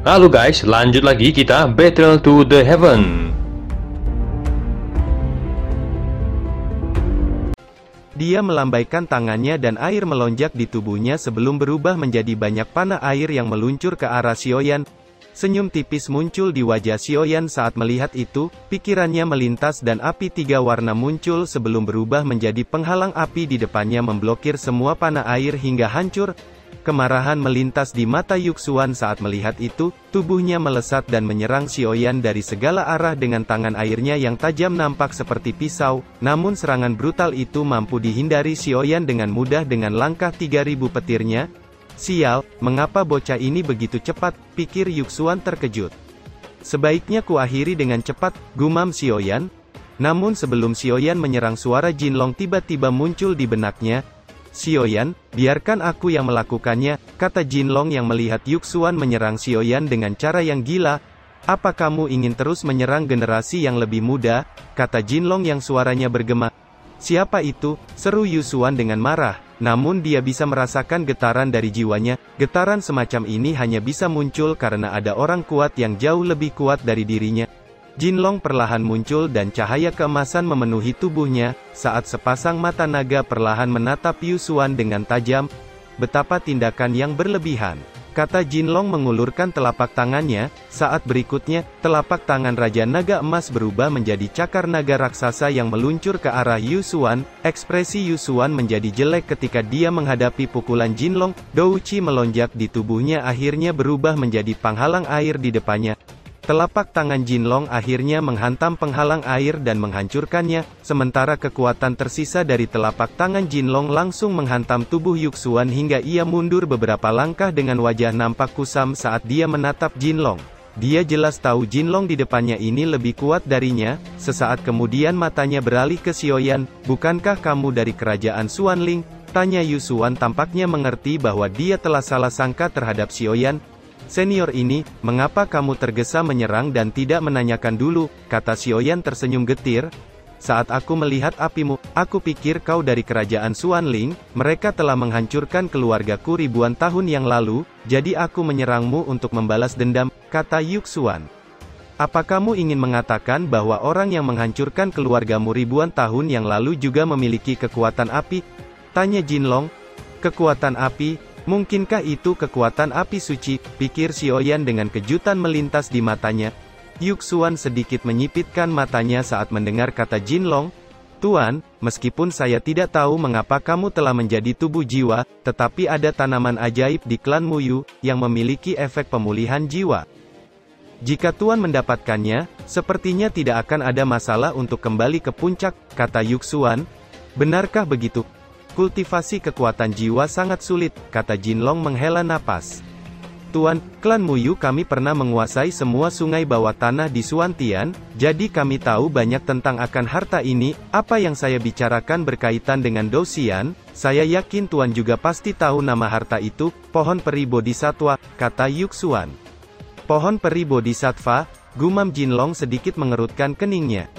Halo guys, lanjut lagi kita Battle to the Heaven. Dia melambaikan tangannya dan air melonjak di tubuhnya sebelum berubah menjadi banyak panah air yang meluncur ke arah Xiaoyan. Senyum tipis muncul di wajah Xiaoyan saat melihat itu, pikirannya melintas dan api tiga warna muncul sebelum berubah menjadi penghalang api di depannya memblokir semua panah air hingga hancur. Kemarahan melintas di mata Yuxuan saat melihat itu, tubuhnya melesat dan menyerang Xiaoyan dari segala arah dengan tangan airnya yang tajam nampak seperti pisau, namun serangan brutal itu mampu dihindari Xiaoyan dengan mudah dengan langkah 3000 petirnya. Sial, mengapa bocah ini begitu cepat, pikir Yuxuan terkejut. Sebaiknya kuakhiri dengan cepat, gumam Xiaoyan. Namun sebelum Xiaoyan menyerang suara Jinlong tiba-tiba muncul di benaknya. Xiaoyan, biarkan aku yang melakukannya, kata Jinlong yang melihat Yuxuan menyerang Xiaoyan dengan cara yang gila. Apa kamu ingin terus menyerang generasi yang lebih muda? Kata Jinlong yang suaranya bergema. Siapa itu? Seru Yuxuan dengan marah. Namun dia bisa merasakan getaran dari jiwanya. Getaran semacam ini hanya bisa muncul karena ada orang kuat yang jauh lebih kuat dari dirinya. Jinlong perlahan muncul dan cahaya keemasan memenuhi tubuhnya, saat sepasang mata naga perlahan menatap Yuxuan dengan tajam. Betapa tindakan yang berlebihan, kata Jinlong mengulurkan telapak tangannya. Saat berikutnya, telapak tangan Raja Naga Emas berubah menjadi cakar naga raksasa yang meluncur ke arah Yuxuan. Ekspresi Yuxuan menjadi jelek ketika dia menghadapi pukulan Jinlong. Douqi melonjak di tubuhnya akhirnya berubah menjadi penghalang air di depannya. Telapak tangan Jinlong akhirnya menghantam penghalang air dan menghancurkannya, sementara kekuatan tersisa dari telapak tangan Jinlong langsung menghantam tubuh Yuxuan hingga ia mundur beberapa langkah dengan wajah nampak kusam saat dia menatap Jinlong. Dia jelas tahu Jinlong di depannya ini lebih kuat darinya. Sesaat kemudian matanya beralih ke Xiaoyan. Bukankah kamu dari kerajaan Xuanling? Tanya Yuxuan tampaknya mengerti bahwa dia telah salah sangka terhadap Xiaoyan. Senior ini, mengapa kamu tergesa menyerang dan tidak menanyakan dulu, kata Xiaoyan tersenyum getir. Saat aku melihat apimu, aku pikir kau dari kerajaan Xuanling, mereka telah menghancurkan keluargaku ribuan tahun yang lalu, jadi aku menyerangmu untuk membalas dendam, kata Yuxuan. Apa kamu ingin mengatakan bahwa orang yang menghancurkan keluargamu ribuan tahun yang lalu juga memiliki kekuatan api? Tanya Jinlong. Kekuatan api? Mungkinkah itu kekuatan api suci, pikir Xiaoyan dengan kejutan melintas di matanya. Yuxuan sedikit menyipitkan matanya saat mendengar kata Jinlong. Tuan, meskipun saya tidak tahu mengapa kamu telah menjadi tubuh jiwa, tetapi ada tanaman ajaib di klan Muyu, yang memiliki efek pemulihan jiwa. Jika Tuan mendapatkannya, sepertinya tidak akan ada masalah untuk kembali ke puncak, kata Yuxuan. Benarkah begitu? Kultivasi kekuatan jiwa sangat sulit, kata Jinlong menghela napas. Tuan, klan Muyu kami pernah menguasai semua sungai bawah tanah di Xuantian, jadi kami tahu banyak tentang akan harta ini. Apa yang saya bicarakan berkaitan dengan Douxian, saya yakin Tuan juga pasti tahu nama harta itu, pohon peri bodhisatwa, kata Yuxuan. Pohon peri bodhisattva, gumam Jinlong sedikit mengerutkan keningnya.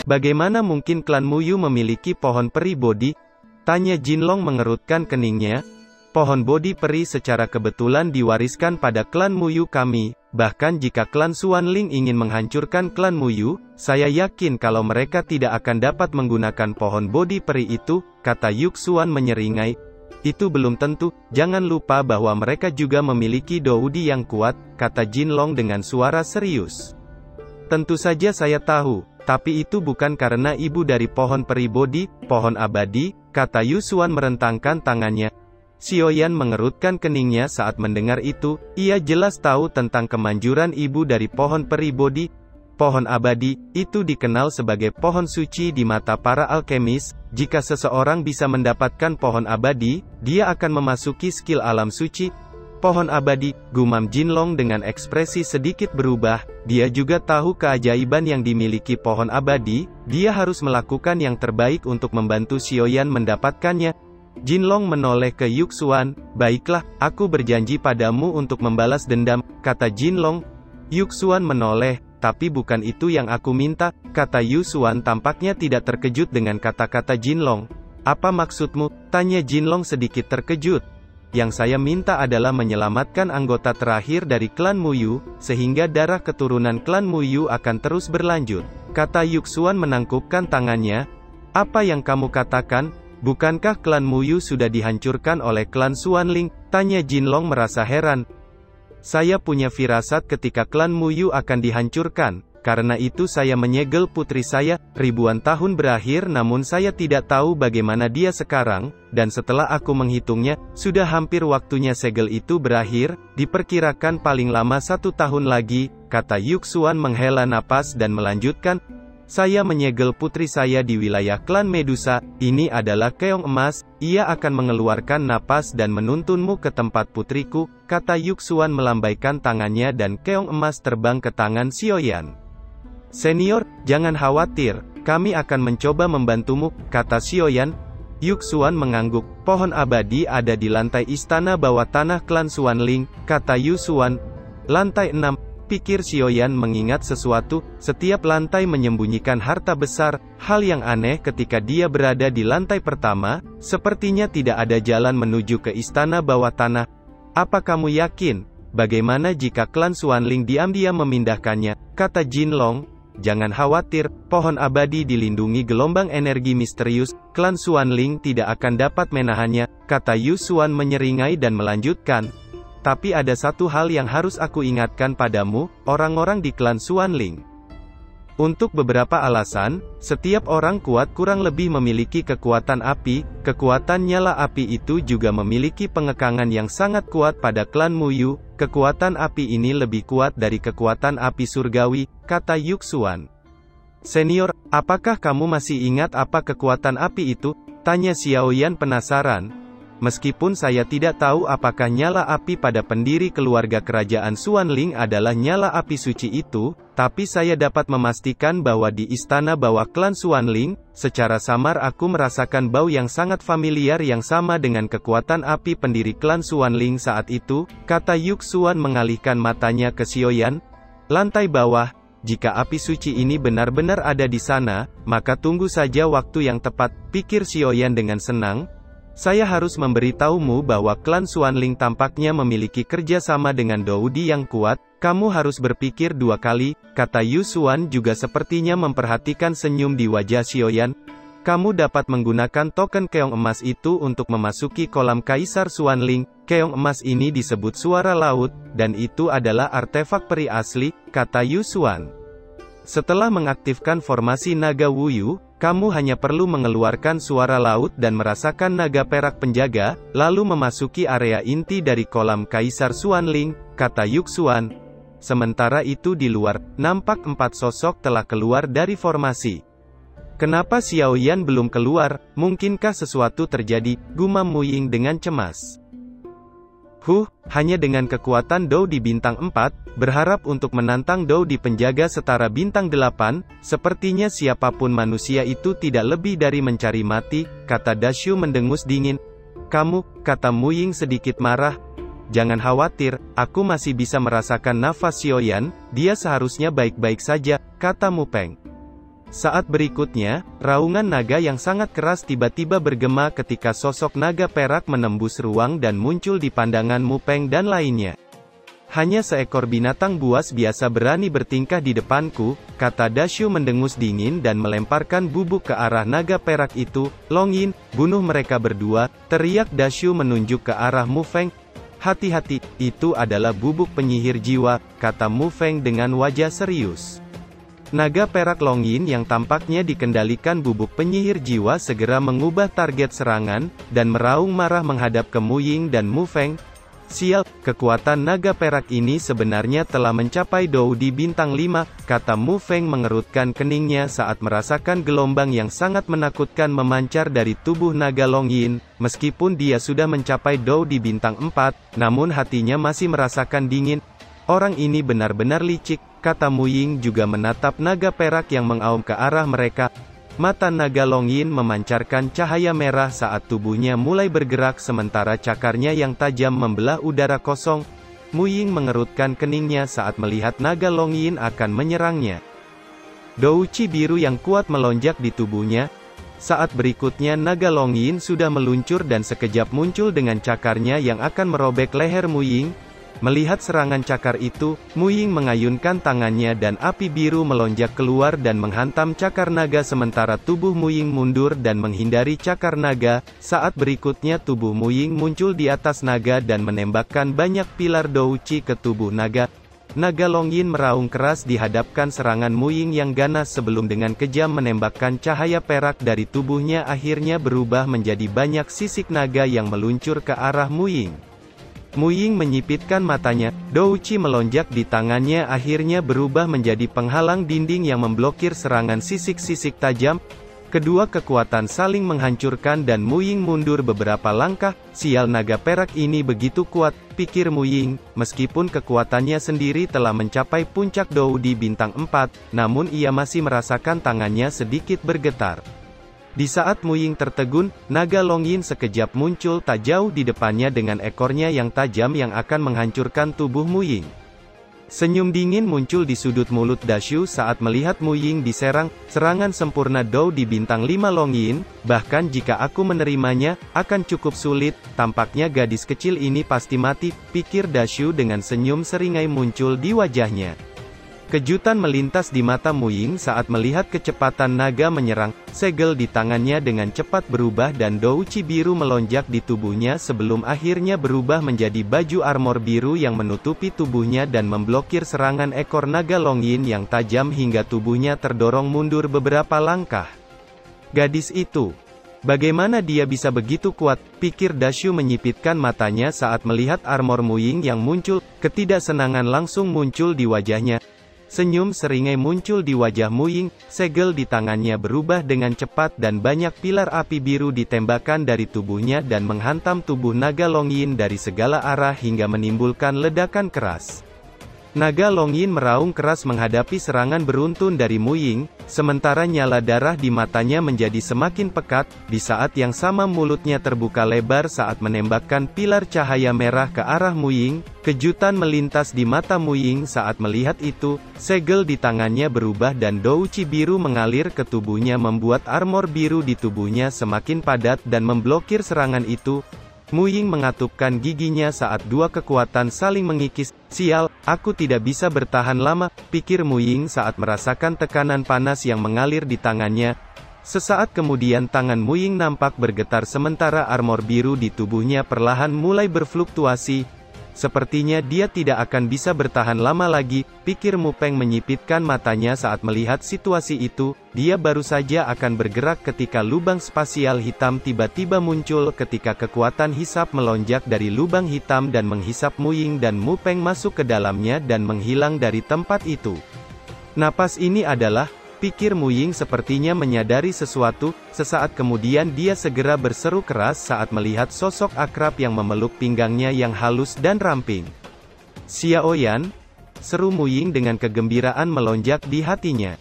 Bagaimana mungkin klan Muyu memiliki pohon peri bodhi? Tanya Jinlong mengerutkan keningnya. Pohon bodhi peri secara kebetulan diwariskan pada klan Muyu kami, bahkan jika klan Xuanling ingin menghancurkan klan Muyu, saya yakin kalau mereka tidak akan dapat menggunakan pohon bodhi peri itu, kata Yuxuan menyeringai. Itu belum tentu, jangan lupa bahwa mereka juga memiliki doudi yang kuat, kata Jinlong dengan suara serius. Tentu saja saya tahu. Tapi itu bukan karena ibu dari pohon peri bodhi, pohon abadi, kata Yuxuan merentangkan tangannya. Xiaoyan mengerutkan keningnya saat mendengar itu, ia jelas tahu tentang kemanjuran ibu dari pohon peri bodhi. Pohon abadi, itu dikenal sebagai pohon suci di mata para alkemis. Jika seseorang bisa mendapatkan pohon abadi, dia akan memasuki skill alam suci. Pohon abadi, gumam Jinlong dengan ekspresi sedikit berubah. Dia juga tahu keajaiban yang dimiliki pohon abadi. Dia harus melakukan yang terbaik untuk membantu Xiaoyan mendapatkannya. Jinlong menoleh ke Yuxuan. Baiklah, aku berjanji padamu untuk membalas dendam, kata Jinlong. Yuxuan menoleh. Tapi bukan itu yang aku minta, kata Yuxuan tampaknya tidak terkejut dengan kata-kata Jinlong. Apa maksudmu? Tanya Jinlong sedikit terkejut. yang saya minta adalah menyelamatkan anggota terakhir dari klan Muyu, sehingga darah keturunan klan Muyu akan terus berlanjut. Kata Yuxuan menangkupkan tangannya. Apa yang kamu katakan? Bukankah klan Muyu sudah dihancurkan oleh klan Xuanling? Tanya Jinlong merasa heran. Saya punya firasat ketika klan Muyu akan dihancurkan. Karena itu saya menyegel putri saya. Ribuan tahun berakhir namun saya tidak tahu bagaimana dia sekarang, dan setelah aku menghitungnya, sudah hampir waktunya segel itu berakhir, diperkirakan paling lama 1 tahun lagi, kata Yuxuan menghela napas dan melanjutkan, saya menyegel putri saya di wilayah klan Medusa, ini adalah keong emas, ia akan mengeluarkan napas dan menuntunmu ke tempat putriku, kata Yuxuan melambaikan tangannya dan keong emas terbang ke tangan Xiaoyan. Senior, jangan khawatir, kami akan mencoba membantumu, kata Xiaoyan. Yuxuan mengangguk, pohon abadi ada di lantai istana bawah tanah klan Xuanling, kata Yuxuan. Lantai 6, pikir Xiaoyan mengingat sesuatu, setiap lantai menyembunyikan harta besar, hal yang aneh ketika dia berada di lantai pertama, sepertinya tidak ada jalan menuju ke istana bawah tanah. Apa kamu yakin? Bagaimana jika klan Xuanling diam-diam memindahkannya, kata Jinlong. Jangan khawatir, pohon abadi dilindungi gelombang energi misterius, klan Xuanling tidak akan dapat menahannya, kata Yuxuan menyeringai dan melanjutkan. Tapi ada satu hal yang harus aku ingatkan padamu, orang-orang di klan Xuanling. Untuk beberapa alasan, setiap orang kuat kurang lebih memiliki kekuatan api, kekuatan nyala api itu juga memiliki pengekangan yang sangat kuat pada klan Muyu, kekuatan api ini lebih kuat dari kekuatan api surgawi, kata Yuxuan. Senior, apakah kamu masih ingat apa kekuatan api itu? Tanya Xiaoyan penasaran. Meskipun saya tidak tahu apakah nyala api pada pendiri keluarga kerajaan Xuanling adalah nyala api suci itu, tapi saya dapat memastikan bahwa di istana bawah klan Xuanling, secara samar aku merasakan bau yang sangat familiar yang sama dengan kekuatan api pendiri klan Xuanling saat itu, kata Yuxuan mengalihkan matanya ke Xiaoyan. Lantai bawah, jika api suci ini benar-benar ada di sana, maka tunggu saja waktu yang tepat, pikir Xiaoyan dengan senang. Saya harus memberitahumu bahwa klan Xuanling tampaknya memiliki kerjasama dengan Doudi yang kuat, kamu harus berpikir 2 kali, kata Yuxuan juga sepertinya memperhatikan senyum di wajah Xiaoyan. Kamu dapat menggunakan token keong emas itu untuk memasuki kolam Kaisar Xuanling, keong emas ini disebut suara laut, dan itu adalah artefak peri asli, kata Yuxuan. Setelah mengaktifkan formasi naga Wuyu, kamu hanya perlu mengeluarkan suara laut dan merasakan naga perak penjaga, lalu memasuki area inti dari kolam Kaisar Xuanling, kata Yuxuan. Sementara itu di luar, nampak 4 sosok telah keluar dari formasi. Kenapa Xiaoyan belum keluar? Mungkinkah sesuatu terjadi? Gumam Muying dengan cemas. Hanya dengan kekuatan Dou di bintang 4, berharap untuk menantang Dou di penjaga setara bintang 8, sepertinya siapapun manusia itu tidak lebih dari mencari mati, kata Dashu mendengus dingin. Kamu, kata Muying sedikit marah. Jangan khawatir, aku masih bisa merasakan nafas Xiaoyan, dia seharusnya baik-baik saja, kata Mupeng. Saat berikutnya, raungan naga yang sangat keras tiba-tiba bergema ketika sosok naga perak menembus ruang dan muncul di pandangan Mupeng dan lainnya. Hanya seekor binatang buas biasa berani bertingkah di depanku, kata Dashu mendengus dingin dan melemparkan bubuk ke arah naga perak itu. Longyin, bunuh mereka berdua, teriak Dashu menunjuk ke arah Mufeng. Hati-hati, itu adalah bubuk penyihir jiwa, kata Mufeng dengan wajah serius. Naga perak Longyin yang tampaknya dikendalikan bubuk penyihir jiwa segera mengubah target serangan, dan meraung marah menghadap ke Muying dan Mufeng. Sial, kekuatan naga perak ini sebenarnya telah mencapai Doudi bintang 5, kata Mufeng mengerutkan keningnya saat merasakan gelombang yang sangat menakutkan memancar dari tubuh naga Longyin. Meskipun dia sudah mencapai Doudi bintang 4, namun hatinya masih merasakan dingin. Orang ini benar-benar licik, kata Muying juga menatap naga perak yang mengaum ke arah mereka. Mata naga Longyin memancarkan cahaya merah saat tubuhnya mulai bergerak sementara cakarnya yang tajam membelah udara kosong. Muying mengerutkan keningnya saat melihat naga Longyin akan menyerangnya. Douci biru yang kuat melonjak di tubuhnya. Saat berikutnya naga Longyin sudah meluncur dan sekejap muncul dengan cakarnya yang akan merobek leher Muying. Melihat serangan cakar itu, Muying mengayunkan tangannya dan api biru melonjak keluar dan menghantam cakar naga sementara tubuh Muying mundur dan menghindari cakar naga. Saat berikutnya tubuh Muying muncul di atas naga dan menembakkan banyak pilar douci ke tubuh naga. Naga Longyin meraung keras dihadapkan serangan Muying yang ganas sebelum dengan kejam menembakkan cahaya perak dari tubuhnya akhirnya berubah menjadi banyak sisik naga yang meluncur ke arah Muying. Muying menyipitkan matanya, douci melonjak di tangannya akhirnya berubah menjadi penghalang dinding yang memblokir serangan sisik-sisik tajam. Kedua kekuatan saling menghancurkan dan Muying mundur beberapa langkah. Sial, naga perak ini begitu kuat, pikir Muying, meskipun kekuatannya sendiri telah mencapai puncak Dou di bintang 4, namun ia masih merasakan tangannya sedikit bergetar. Di saat Muying tertegun, naga Longyin sekejap muncul tak jauh di depannya dengan ekornya yang tajam yang akan menghancurkan tubuh Muying. Senyum dingin muncul di sudut mulut Dashu saat melihat Muying diserang. Serangan sempurna Dou di bintang 5 Longyin, bahkan jika aku menerimanya, akan cukup sulit. Tampaknya gadis kecil ini pasti mati, pikir Dashu dengan senyum seringai muncul di wajahnya. Kejutan melintas di mata Muying saat melihat kecepatan naga menyerang. Segel di tangannya dengan cepat berubah dan douci biru melonjak di tubuhnya sebelum akhirnya berubah menjadi baju armor biru yang menutupi tubuhnya dan memblokir serangan ekor naga Longyin yang tajam hingga tubuhnya terdorong mundur beberapa langkah. Gadis itu, bagaimana dia bisa begitu kuat, pikir Dashu menyipitkan matanya saat melihat armor Muying yang muncul. Ketidaksenangan langsung muncul di wajahnya. Senyum seringai muncul di wajah Muying, segel di tangannya berubah dengan cepat dan banyak pilar api biru ditembakkan dari tubuhnya dan menghantam tubuh naga Longyin dari segala arah hingga menimbulkan ledakan keras. Naga Longyin meraung keras menghadapi serangan beruntun dari Muying, sementara nyala darah di matanya menjadi semakin pekat. Di saat yang sama mulutnya terbuka lebar saat menembakkan pilar cahaya merah ke arah Muying. Kejutan melintas di mata Muying saat melihat itu. Segel di tangannya berubah dan douci biru mengalir ke tubuhnya membuat armor biru di tubuhnya semakin padat dan memblokir serangan itu. Muying mengatupkan giginya saat dua kekuatan saling mengikis. Sial, aku tidak bisa bertahan lama, pikir Muying saat merasakan tekanan panas yang mengalir di tangannya. Sesaat kemudian tangan Muying nampak bergetar sementara armor biru di tubuhnya perlahan mulai berfluktuasi. Sepertinya dia tidak akan bisa bertahan lama lagi, pikir Mupeng menyipitkan matanya saat melihat situasi itu. Dia baru saja akan bergerak ketika lubang spasial hitam tiba-tiba muncul ketika kekuatan hisap melonjak dari lubang hitam dan menghisap Muying dan Mupeng masuk ke dalamnya dan menghilang dari tempat itu. Napas ini adalah, pikir Muying sepertinya menyadari sesuatu. Sesaat kemudian dia segera berseru keras saat melihat sosok akrab yang memeluk pinggangnya yang halus dan ramping. Xiaoyan, seru Muying dengan kegembiraan melonjak di hatinya.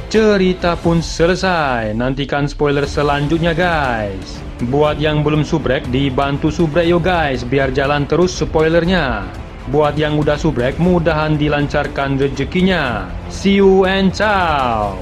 Cerita pun selesai, nantikan spoiler selanjutnya guys. Buat yang belum subrek, dibantu subrek yo guys, biar jalan terus spoilernya. Buat yang udah subrek, mudahan dilancarkan rezekinya. See you and ciao.